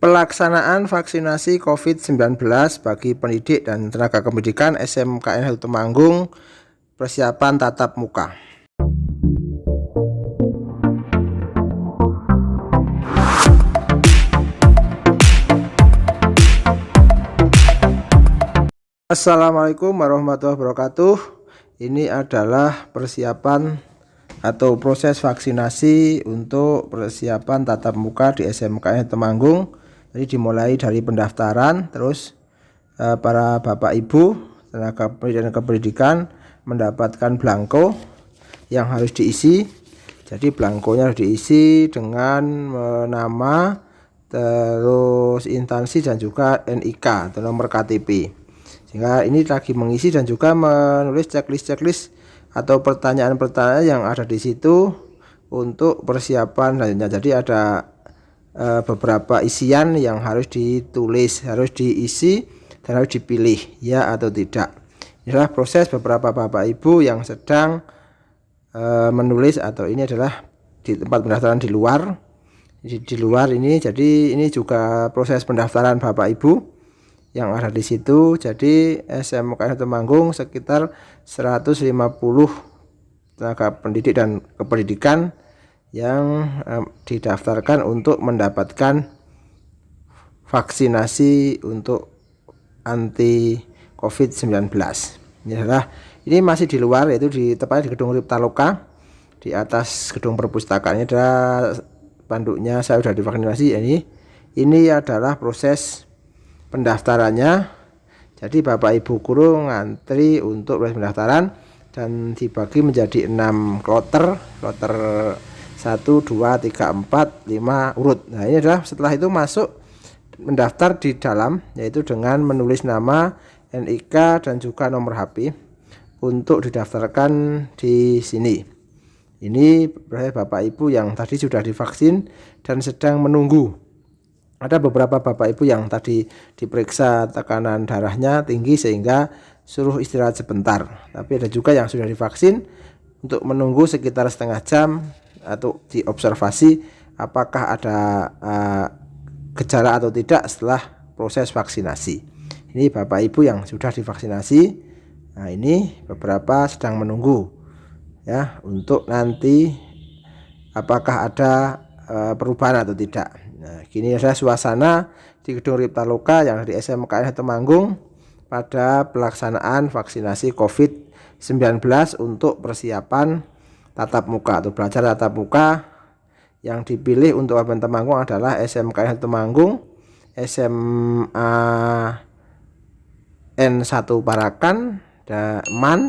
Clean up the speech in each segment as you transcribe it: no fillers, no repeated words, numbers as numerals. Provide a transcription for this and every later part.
Pelaksanaan vaksinasi COVID-19 bagi pendidik dan tenaga pendidikan SMKN 1 Temanggung, persiapan tatap muka. Assalamualaikum warahmatullahi wabarakatuh. Ini adalah persiapan atau proses vaksinasi untuk persiapan tatap muka di SMKN Temanggung. Jadi dimulai dari pendaftaran, terus para bapak ibu tenaga pendidikan mendapatkan belangko yang harus diisi. Jadi belangkonya harus diisi dengan nama, terus instansi dan juga NIK atau nomor KTP. Sehingga ini lagi mengisi dan juga menulis checklist atau pertanyaan-pertanyaan yang ada di situ untuk persiapan selanjutnya. Jadi ada beberapa isian yang harus ditulis, harus diisi dan harus dipilih ya atau tidak. Inilah proses beberapa bapak ibu yang sedang menulis, atau ini adalah di tempat pendaftaran di luar. Di luar ini, jadi ini juga proses pendaftaran bapak ibu yang ada di situ. Jadi SMKN Temanggung sekitar 150 tenaga pendidik dan kependidikan yang didaftarkan untuk mendapatkan vaksinasi untuk anti COVID-19. Ini masih di luar, yaitu di tepatnya di gedung Riptaloka, di atas gedung perpustakaan. Ini ada panduknya, saya sudah divaksinasi. Ini adalah proses pendaftarannya. Jadi bapak ibu guru ngantri untuk proses pendaftaran dan dibagi menjadi 6 kloter 1, 2, 3, 4, 5 urut. Nah, ini adalah setelah itu masuk mendaftar di dalam, yaitu dengan menulis nama, NIK dan juga nomor HP untuk didaftarkan di sini. Ini bapak ibu yang tadi sudah divaksin dan sedang menunggu. Ada beberapa bapak ibu yang tadi diperiksa tekanan darahnya tinggi sehingga suruh istirahat sebentar. Tapi ada juga yang sudah divaksin untuk menunggu sekitar setengah jam atau diobservasi apakah ada gejala atau tidak setelah proses vaksinasi. Ini bapak ibu yang sudah divaksinasi. Nah, ini beberapa sedang menunggu ya untuk nanti apakah ada perubahan atau tidak. Nah, kini adalah suasana di gedung Riptaloka yang di SMKN Temanggung pada pelaksanaan vaksinasi COVID-19 untuk persiapan tatap muka atau belajar tatap muka. Yang dipilih untuk Kabupaten Temanggung adalah SMKN Temanggung, SMA N1 Parakan, MAN,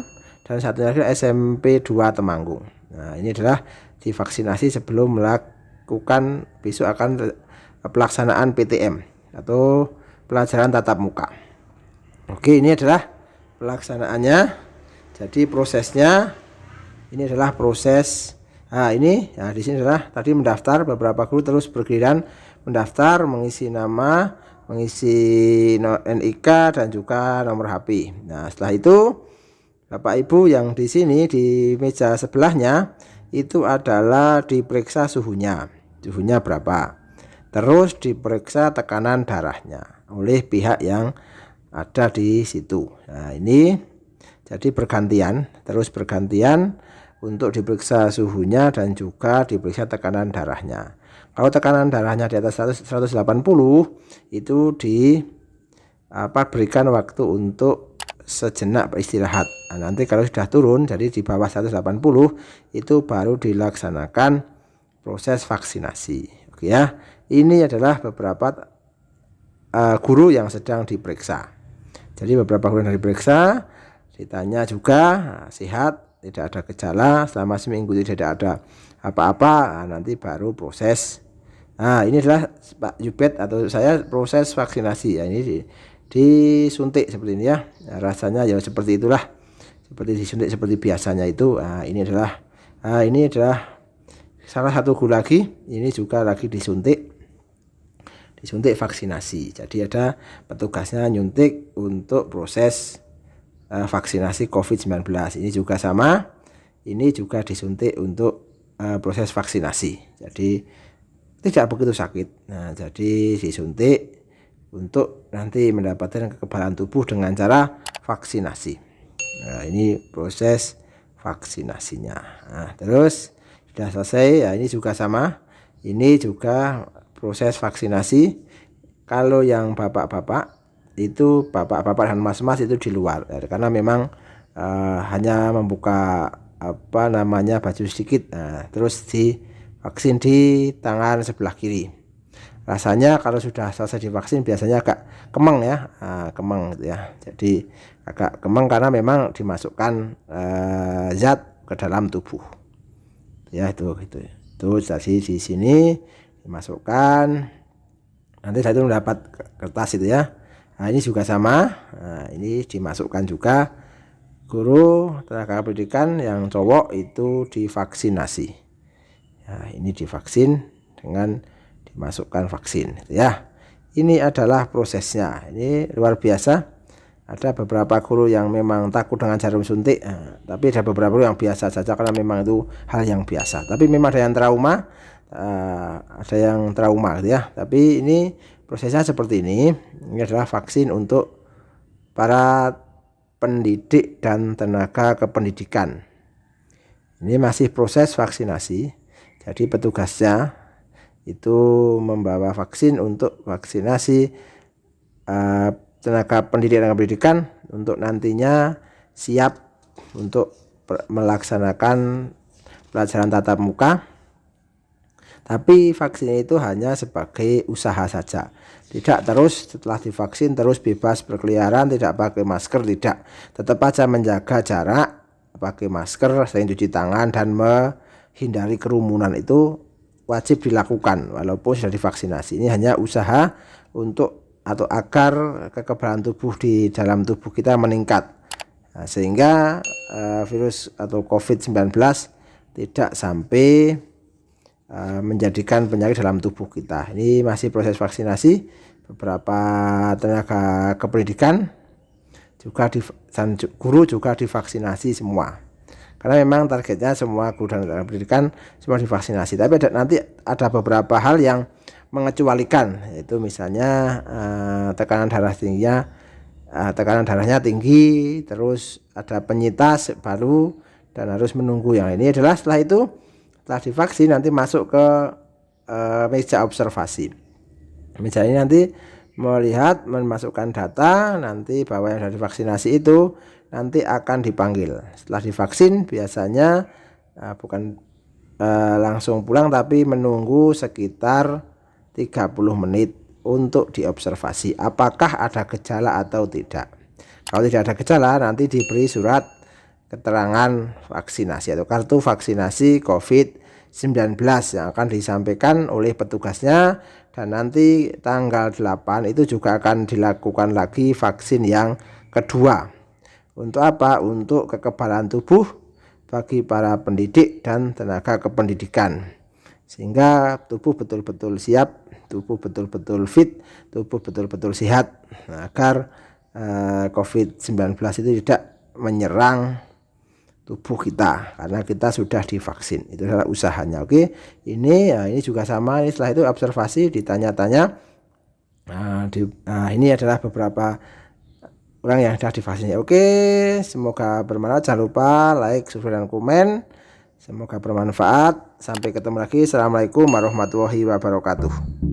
dan satunya lagi SMP 2 Temanggung. Nah, ini adalah divaksinasi sebelum melakukan besok akan pelaksanaan PTM atau pelajaran tatap muka. Oke, ini adalah pelaksanaannya. Jadi prosesnya ini adalah proses. Nah, ini ya, di sini adalah tadi mendaftar, beberapa guru terus bergiliran mendaftar, mengisi nama, mengisi NIK dan juga nomor HP. Nah, setelah itu bapak ibu yang di sini di meja sebelahnya itu adalah diperiksa suhunya berapa, terus diperiksa tekanan darahnya oleh pihak yang ada di situ. Nah, ini jadi bergantian untuk diperiksa suhunya dan juga diperiksa tekanan darahnya. Kalau tekanan darahnya di atas 180 itu berikan waktu untuk sejenak beristirahat. Nah, nanti kalau sudah turun jadi di bawah 180 itu baru dilaksanakan proses vaksinasi. Oke ya. Ini adalah beberapa guru yang sedang diperiksa. Jadi beberapa guru yang diperiksa, ditanya juga sehat, tidak ada gejala, selama seminggu tidak ada apa-apa, nanti baru proses. Nah, ini adalah Pak Yubet atau saya proses vaksinasi ya. Ini disuntik seperti ini ya. Nah, rasanya ya seperti itulah, seperti disuntik seperti biasanya itu. Nah, ini adalah salah satu guru lagi, ini juga lagi disuntik vaksinasi. Jadi ada petugasnya nyuntik untuk proses vaksinasi COVID-19. Ini juga sama, ini juga disuntik untuk proses vaksinasi. Jadi tidak begitu sakit. Nah, jadi disuntik untuk nanti mendapatkan kekebalan tubuh dengan cara vaksinasi. Nah, ini proses vaksinasinya. Nah, terus sudah selesai. Ya, ini juga sama. Ini juga proses vaksinasi. Kalau yang bapak-bapak itu, bapak-bapak dan mas-mas itu di luar, karena memang hanya membuka baju sedikit. Nah, terus divaksin di tangan sebelah kiri. Rasanya kalau sudah selesai divaksin biasanya agak kemeng ya, kemeng gitu ya. Jadi agak kemeng karena memang dimasukkan zat ke dalam tubuh. Ya itu gitu. Itu jadi di sini dimasukkan. Nanti saya itu mendapat kertas itu ya. Nah, ini juga sama. Nah, ini dimasukkan juga. Guru tenaga pendidikan yang cowok itu divaksinasi. Nah, ini divaksin dengan dimasukkan vaksin ya. Ini adalah prosesnya. Ini luar biasa. Ada beberapa guru yang memang takut dengan jarum suntik, tapi ada beberapa guru yang biasa saja karena memang itu hal yang biasa. Tapi memang ada yang trauma, gitu ya. Tapi ini prosesnya seperti ini. Ini adalah vaksin untuk para pendidik dan tenaga kependidikan. Ini masih proses vaksinasi. Jadi petugasnya itu membawa vaksin untuk vaksinasi tenaga pendidik dan pendidikan untuk nantinya siap untuk melaksanakan pelajaran tatap muka. Tapi vaksin itu hanya sebagai usaha saja, tidak terus setelah divaksin terus bebas berkeliaran, tidak pakai masker, tidak. Tetap aja menjaga jarak, pakai masker, sering cuci tangan dan menghindari kerumunan itu wajib dilakukan walaupun sudah divaksinasi. Ini hanya usaha untuk atau agar kekebalan tubuh di dalam tubuh kita meningkat, sehingga virus atau COVID-19 tidak sampai menjadikan penyakit dalam tubuh kita. Ini masih proses vaksinasi. Beberapa tenaga kependidikan juga dan guru juga divaksinasi semua. Karena memang targetnya semua guru dan tenaga pendidikan semua divaksinasi. Tapi nanti ada beberapa hal yang mengecualikan, yaitu misalnya tekanan darahnya tinggi, terus ada penyintas baru dan harus menunggu. Yang ini adalah setelah itu, setelah divaksin nanti masuk ke meja observasi. Meja ini nanti melihat, memasukkan data nanti bahwa yang sudah divaksinasi itu nanti akan dipanggil. Setelah divaksin biasanya bukan langsung pulang, tapi menunggu sekitar 30 menit untuk diobservasi apakah ada gejala atau tidak. Kalau tidak ada gejala, nanti diberi surat keterangan vaksinasi atau kartu vaksinasi COVID-19 yang akan disampaikan oleh petugasnya, dan nanti tanggal 8 itu juga akan dilakukan lagi vaksin yang kedua. Untuk apa? Untuk kekebalan tubuh bagi para pendidik dan tenaga kependidikan, sehingga tubuh betul-betul siap, tubuh betul-betul fit, tubuh betul-betul sehat, agar COVID-19 itu tidak menyerang tubuh kita karena kita sudah divaksin. Itu adalah usahanya. Oke, ini juga sama. Setelah itu observasi, ditanya-tanya. Ini adalah beberapa orang yang sudah divaksin. Oke, semoga bermanfaat. Jangan lupa like, subscribe, dan komen. Semoga bermanfaat. Sampai ketemu lagi. Assalamualaikum warahmatullahi wabarakatuh.